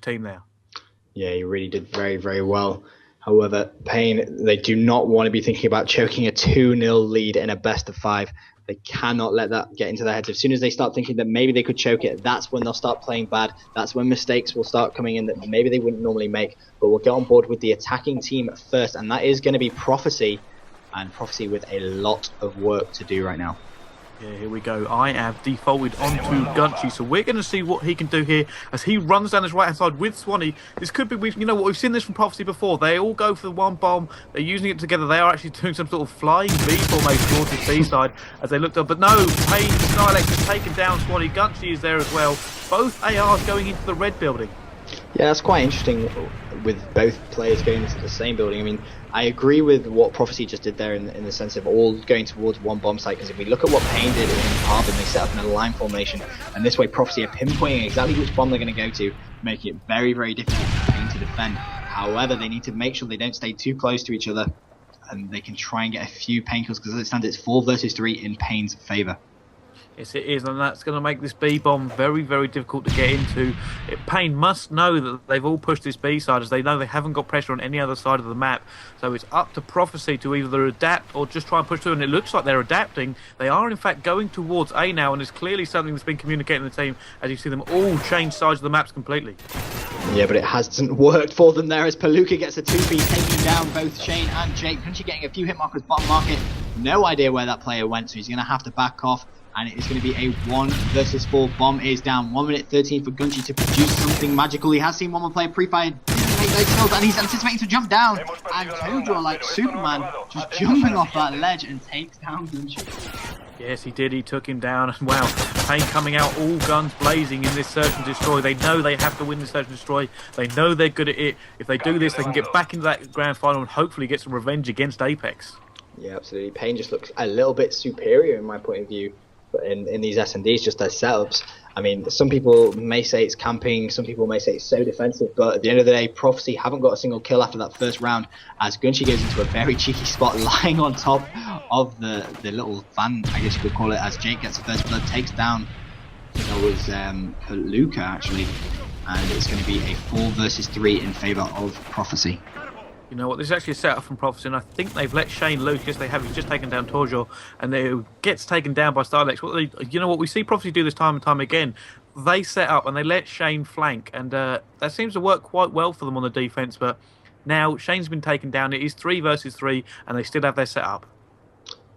team there. Yeah, he really did very, very well. However, Payne, they do not want to be thinking about choking a 2-0 lead in a best of 5. They cannot let that get into their heads. As soon as they start thinking that maybe they could choke it, that's when they'll start playing bad. That's when mistakes will start coming in that maybe they wouldn't normally make. But we'll get on board with the attacking team first, and that is going to be Prophecy. And Prophecy with a lot of work to do right now. Yeah, here we go. I have defaulted onto Gunchy, so we're going to see what he can do here as he runs down his right-hand side with Swanee. This could be, you know what, we've seen this from Prophecy before. They all go for the one bomb. They're using it together. They are actually doing some sort of flying B formation towards his B side as they looked up. But no, Payne, Snilex has taken down Swanee. Gunchy is there as well. Both ARs going into the red building. Yeah, that's quite interesting with both players going into the same building. I mean, I agree with what Prophecy just did there in the sense of all going towards one bomb site, because if we look at what Payne did in Harbin, they set up in a line formation, and this way Prophecy are pinpointing exactly which bomb they're going to go to, making it very, very difficult for Payne to defend. However, they need to make sure they don't stay too close to each other, and they can try and get a few Payne kills, because as it stands, it's 4 versus 3 in Payne's favour. Yes, it is, and that's going to make this B bomb very, very difficult to get into. Payne must know that they've all pushed this B side, as they know they haven't got pressure on any other side of the map. So it's up to Prophecy to either adapt or just try and push through, and it looks like they're adapting. They are, in fact, going towards A now, and it's clearly something that's been communicated in the team as you see them all change sides of the maps completely. Yeah, but it hasn't worked for them there as Palooka gets a 2-piece, taking down both Shane and Jake. Punchy getting a few hit markers, bottom market. No idea where that player went, so he's going to have to back off. And it is going to be a 1 versus 4. Bomb is down. 1 minute 13 for Gunchy to produce something magical. He has seen one more player pre-fire, didn't make those kills, and he's anticipating to jump down. And Tojo, like Superman, just jumping off that ledge and takes down Gunchy. Yes, he did. He took him down. And wow, Payne coming out all guns blazing in this Search and Destroy. They know they have to win the Search and Destroy. They know they're good at it. If they do this, they can get back into that grand final and hopefully get some revenge against Apex. Yeah, absolutely. Payne just looks a little bit superior in my point of view. In these S&Ds, just as setups. I mean, some people may say it's camping, some people may say it's so defensive, but at the end of the day, Prophecy haven't got a single kill after that first round, as Gunchy goes into a very cheeky spot lying on top of the little fan, I guess you could call it, as Jake gets the first blood, takes down, that was Palooka actually, and it's going to be a 4 versus 3 in favour of Prophecy. You know what, this is actually a setup from Prophecy, and I think they've let Shane loose. Yes, they have. He's just taken down Torjor, and they gets taken down by Starlex. You know what, we see Prophecy do this time and time again. They set up and they let Shane flank, and that seems to work quite well for them on the defense. But now Shane's been taken down. It is 3 versus 3, and they still have their setup.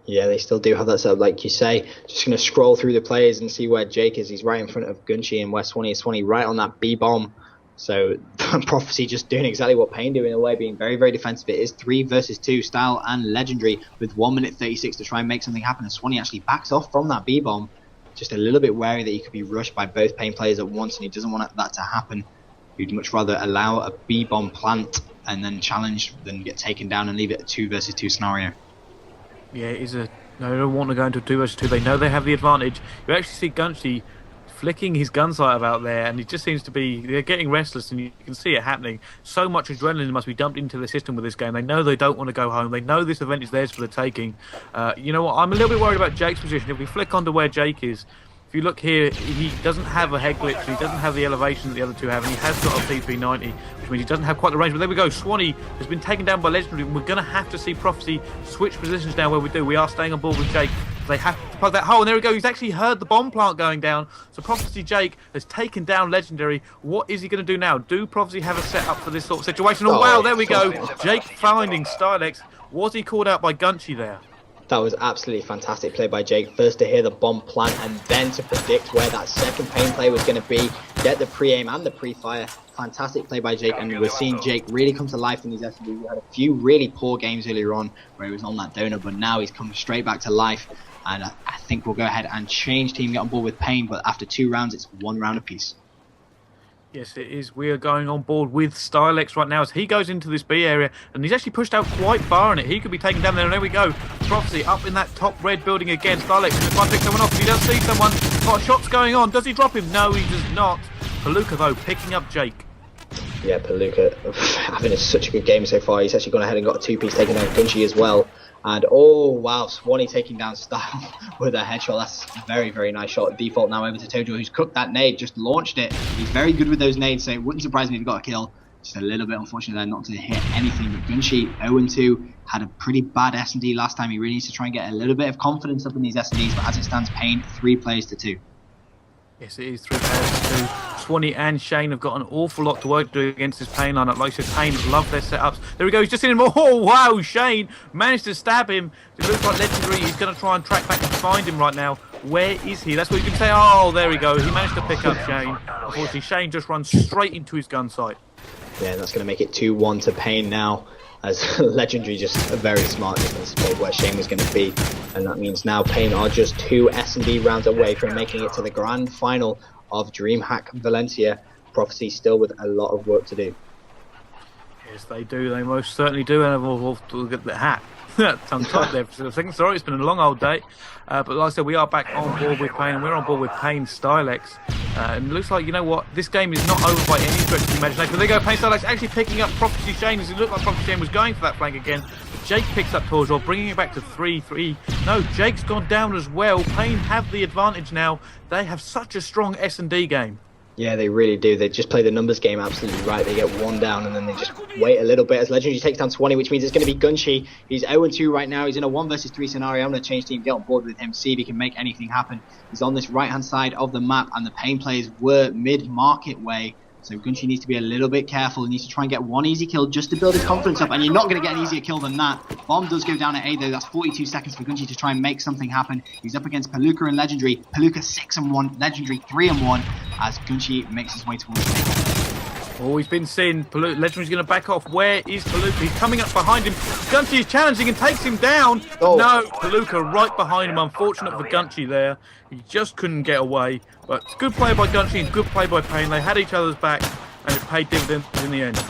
Yeah, they still do have that setup, like you say. Just going to scroll through the players and see where Jake is. He's right in front of Gunchy and where Swanee is. Swanee right on that B bomb. So Prophecy just doing exactly what Payne do in a way, being very, very defensive. It is 3 versus 2 style and legendary with 1 minute 36 to try and make something happen. And Swanee actually backs off from that B bomb, just a little bit wary that he could be rushed by both Payne players at once, and he doesn't want that to happen. He'd much rather allow a B bomb plant and then challenge than get taken down and leave it a 2 versus 2 scenario. Yeah, it is a. No, they don't want to go into a 2 versus 2. They know they have the advantage. You actually see Gunchy flicking his gun sight about there, and it just seems to be, they're getting restless, and you can see it happening. So much adrenaline must be dumped into the system with this game. They know they don't want to go home. They know this event is theirs for the taking. You know what, I'm a little bit worried about Jake's position. If we flick onto where Jake is, if you look here, he doesn't have a head glitch, he doesn't have the elevation that the other two have, and he has got a PP90, which means he doesn't have quite the range. But there we go, Swanee has been taken down by Legendary, and we're going to have to see Prophecy switch positions now where we do. We are staying on board with Jake. They have to plug that hole, and there we go. He's actually heard the bomb plant going down. So Prophecy Jake has taken down Legendary. What is he going to do now? Do Prophecy have a setup for this sort of situation? Oh, wow, there we go. Jake finding Stylex. Was he called out by Gunchy there? That was absolutely fantastic play by Jake. First to hear the bomb plant and then to predict where that second Payne play was going to be. Get the pre-aim and the pre-fire. Fantastic play by Jake, and we're seeing Jake really come to life in these SMBs. We had a few really poor games earlier on where he was on that donut, but now he's come straight back to life. And I think we'll go ahead and change team, get on board with Payne, but after 2 rounds, it's 1 round apiece. Yes, it is. We are going on board with Stylex right now as he goes into this B area, and he's actually pushed out quite far in it. He could be taken down there, and there we go. Prophecy up in that top red building again. Stylex can try and pick someone off. He does see someone. Got shots going on. Does he drop him? No, he does not. Palooka, though, picking up Jake. Yeah, Palooka having such a good game so far. He's actually gone ahead and got a 2-piece, taking down Gunchy as well. And oh wow, Swanee taking down Style with a headshot. That's a very, very nice shot. Default now over to Tojo, who's cooked that nade, just launched it. He's very good with those nades, so it wouldn't surprise me if he got a kill. Just a little bit unfortunate there not to hit anything, but Gunshi 0-2 had a pretty bad S&D last time. He really needs to try and get a little bit of confidence up in these S&Ds, but as it stands, Payne 3 plays to 2. Yes, it is 3 players to 2. Swanee and Shane have got an awful lot to work to do against this Payne lineup. Like I said, Payne love their setups. There we go, he's just in him. Oh, wow, Shane managed to stab him. It looks like Legendary. He's going to try and track back and find him right now. Where is he? That's what you can say. Oh, there we go. He managed to pick up Shane. Unfortunately, Shane just runs straight into his gun sight. Yeah, that's going to make it 2-1 to Payne now, as Legendary just a very smart defense played where Shane was going to be. And that means now Payne are just 2 S&D rounds away from making it to the grand final of DreamHack Valencia. Prophecy still with a lot of work to do. Yes, they do. They most certainly do. And we'll get the hat. Tongue tied there for a second. Sorry, it's been a long old day. But like I said, we are back on board with Payne, and we're on board with Payne Stylex. And it looks like, you know what, this game is not over by any stretch of the imagination. But there you go, Payne Stylex actually picking up Prophecy Shane, as it looked like Prophecy Shane was going for that flank again. But Jake picks up Torjor, bringing it back to 3-3. No, Jake's gone down as well. Payne have the advantage now. They have such a strong S&D game. Yeah, they really do. They just play the numbers game absolutely right. They get 1 down and then they just wait a little bit as Legendary takes down Swanee, which means it's going to be Gunshi. He's 0-2 right now. He's in a 1 versus 3 scenario. I'm going to change team, get on board with him, see if he can make anything happen. He's on this right-hand side of the map, and the Payne players were mid-market way. So Gunshi needs to be a little bit careful. He needs to try and get 1 easy kill just to build his confidence up. And you're not going to get an easier kill than that. Bomb does go down at A though. That's 42 seconds for Gunshi to try and make something happen. He's up against Palooka and Legendary. Palooka 6-1, Legendary 3-1 as Gunshi makes his way towards the Oh, he's been seen. Legendary's going to back off. Where is Palooka? He's coming up behind him. Gunshi is challenging and takes him down. Oh. No, Palooka right behind him. Unfortunate for Gunshi there. He just couldn't get away. But it's good play by Gunshi and good play by Payne. They had each other's back and it paid dividends in the end.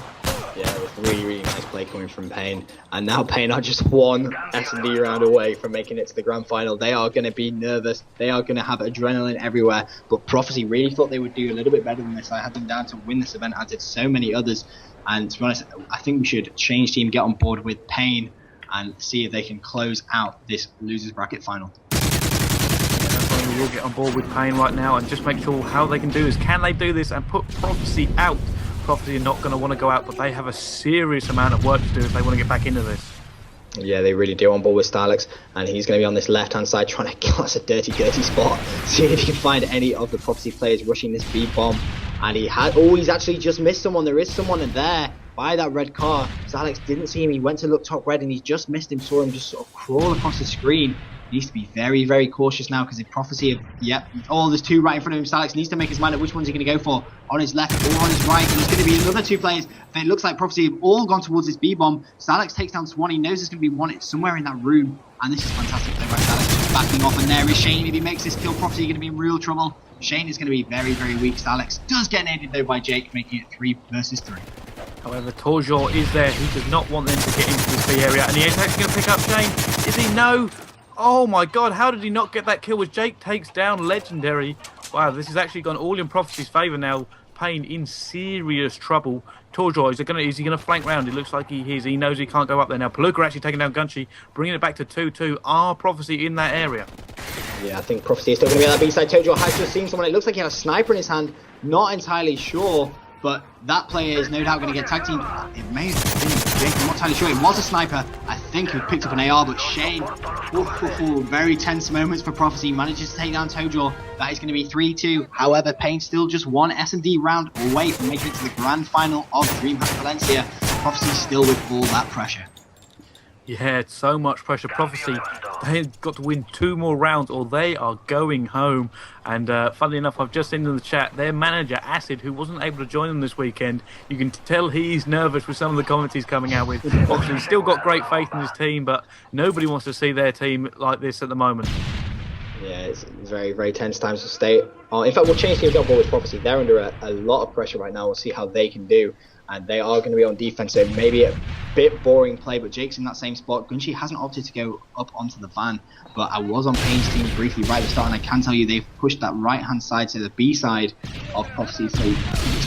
Yeah, it was really, really nice play coming from Payne. And now Payne are just 1 S&D round away from making it to the grand final. They are going to be nervous. They are going to have adrenaline everywhere. But Prophecy really thought they would do a little bit better than this. I had them down to win this event, as did so many others. And to be honest, I think we should change team, get on board with Payne, and see if they can close out this losers bracket final. We will get on board with Payne right now and just make sure how they can do this. Can they do this and put Prophecy out? Prophecy are not going to want to go out, but they have a serious amount of work to do if they want to get back into this. Yeah, they really do, on board with Stylex, and he's going to be on this left-hand side trying to kill us a dirty spot. See if he can find any of the Prophecy players rushing this B bomb. And he's actually just missed someone. There is someone in there by that red car. Stylex didn't see him. He went to look top red and he just missed him, saw him just sort of crawl across the screen. He needs to be very, very cautious now, because if Prophecy, there's 2 right in front of him. Stylex needs to make his mind up which one's he going to go for, on his left or on his right. And there's going to be another 2 players. But it looks like Prophecy have all gone towards this B-bomb. Stylex takes down Swanee, knows there's going to be one somewhere in that room. And this is fantastic play by Stylex, just backing off. And there is Shane. If he makes this kill, Prophecy are going to be in real trouble. Shane is going to be very, very weak. Stylex does get naded though by Jake, making it 3 versus 3. However, Torjor is there. He does not want them to get into this B area. And he is actually going to pick up Shane. Is he? No. Oh my god, how did he not get that kill as Jake takes down Legendary? Wow, this has actually gone all in Prophecy's favour now. Payne in serious trouble. Torjor, is he going to flank round? It looks like he is. He knows he can't go up there now. Palooka actually taking down Gunshi, bringing it back to 2-2. Are Prophecy in that area? Yeah, I think Prophecy is still going to be on that B-side. Tojo has just seen someone. It looks like he had a sniper in his hand. Not entirely sure, but that player is no doubt going to get tag teamed. It may have been Jake, I'm not entirely sure. It was a sniper. I think he picked up an AR, but Shane, very tense moments for Prophecy. Manages to take down Tojo. That is going to be 3-2. However, Payne still just 1 S&D round away from making it to the grand final of DreamHack Valencia. Prophecy still with all that pressure. Yeah, it's so much pressure. Prophecy, they've got to win 2 more rounds or they are going home. And funnily enough, I've just seen in the chat, their manager, Acid, who wasn't able to join them this weekend, you can tell he's nervous with some of the comments he's coming out with. Obviously, he's still got great faith in his team, but nobody wants to see their team like this at the moment. Yeah, it's very, very tense times to stay. In fact, we'll change teams up with Prophecy. They're under a lot of pressure right now. We'll see how they can do. And they are going to be on defense, so maybe a bit boring play, but Jake's in that same spot. Gunshi hasn't opted to go up onto the van, but I was on Payne's team briefly right at the start, and I can tell you they've pushed that right-hand side to the B side of Prophecy, so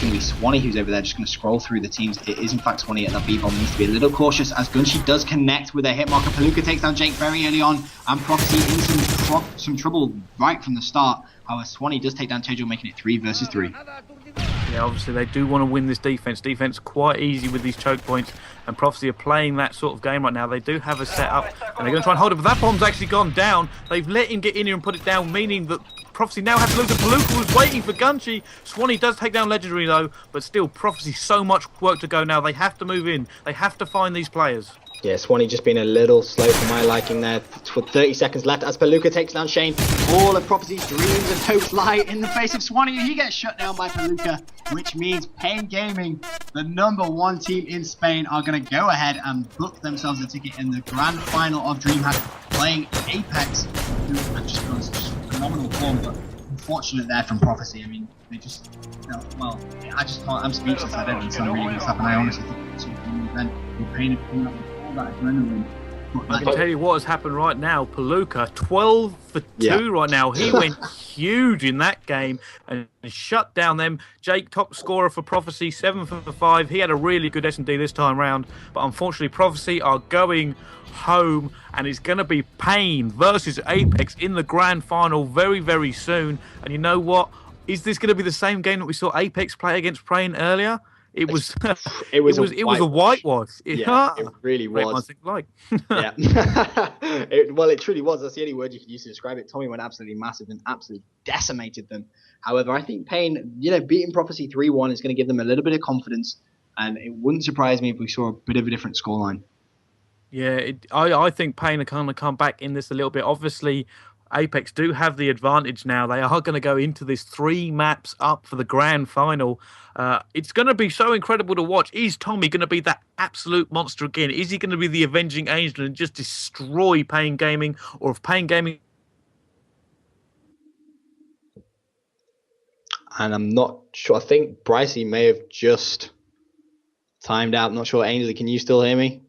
going to be Swanee who's over there just going to scroll through the teams. It is in fact Swanee, and that B-bomb needs to be a little cautious as Gunshi does connect with a hit marker. Palooka takes down Jake very early on, and Prophecy in some trouble right from the start. However, Swanee does take down Tejo, making it 3 versus 3. Yeah, obviously they do want to win this defense. Defense quite easy with these choke points, and Prophecy are playing that sort of game right now. They do have a setup, and they're going to try and hold it, but that bomb's actually gone down. They've let him get in here and put it down, meaning that Prophecy now has to lose. Palooka was waiting for Gunshi. Swanee does take down Legendary though, but still, Prophecy so much work to go now. They have to move in. They have to find these players. Yeah, Swanee just being a little slow for my liking there. For 30 seconds left as Palooka takes down Shane. All of Prophecy's dreams and hopes lie in the face of Swanee. He gets shut down by Palooka, which means Pain Gaming, the #1 team in Spain, are going to go ahead and book themselves a ticket in the grand final of DreamHack, playing Apex, who have just gone such phenomenal form, but unfortunate there from Prophecy. I mean, they just, well, I just can't, I'm speechless. I don't understand really what's happened. I honestly think it's something event with Pain coming up with all that adrenaline. I can tell you what has happened right now. Palooka, 12 for 2 right now. He went huge in that game and shut down them. Jake, top scorer for Prophecy, 7 for 5. He had a really good S&D this time round, but unfortunately Prophecy are going home, and it's going to be Pain versus Apex in the grand final very, very soon. And you know what? Is this going to be the same game that we saw Apex play against Pain earlier? It was it was a whitewash. Yeah, it really was. Yeah. It truly was. That's the only word you could use to describe it. Tommy went absolutely massive and absolutely decimated them. However, I think Pain, beating Prophecy 3-1 is going to give them a little bit of confidence, and it wouldn't surprise me if we saw a bit of a different scoreline. Yeah, I think Pain are going to come back in this a little bit. Obviously, Apex do have the advantage now. They are going to go into this 3 maps up for the grand final. It's going to be so incredible to watch. Is Tommy going to be that absolute monster again? Is he going to be the avenging angel and just destroy Pain Gaming? Or if Pain Gaming... And I'm not sure. I think Brycey may have just timed out. I'm not sure. Ainsley, can you still hear me?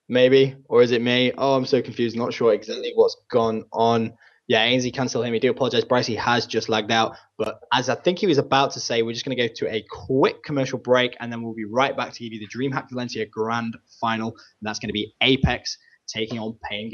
Maybe, or is it me? Oh, I'm so confused. Not sure exactly what's gone on. Yeah, Ainsley can still hear me. Do apologize. Brycey has just lagged out. But as I think he was about to say, we're just going to go to a quick commercial break, and then we'll be right back to give you the DreamHack Valencia Grand Final. And that's going to be Apex taking on Pain.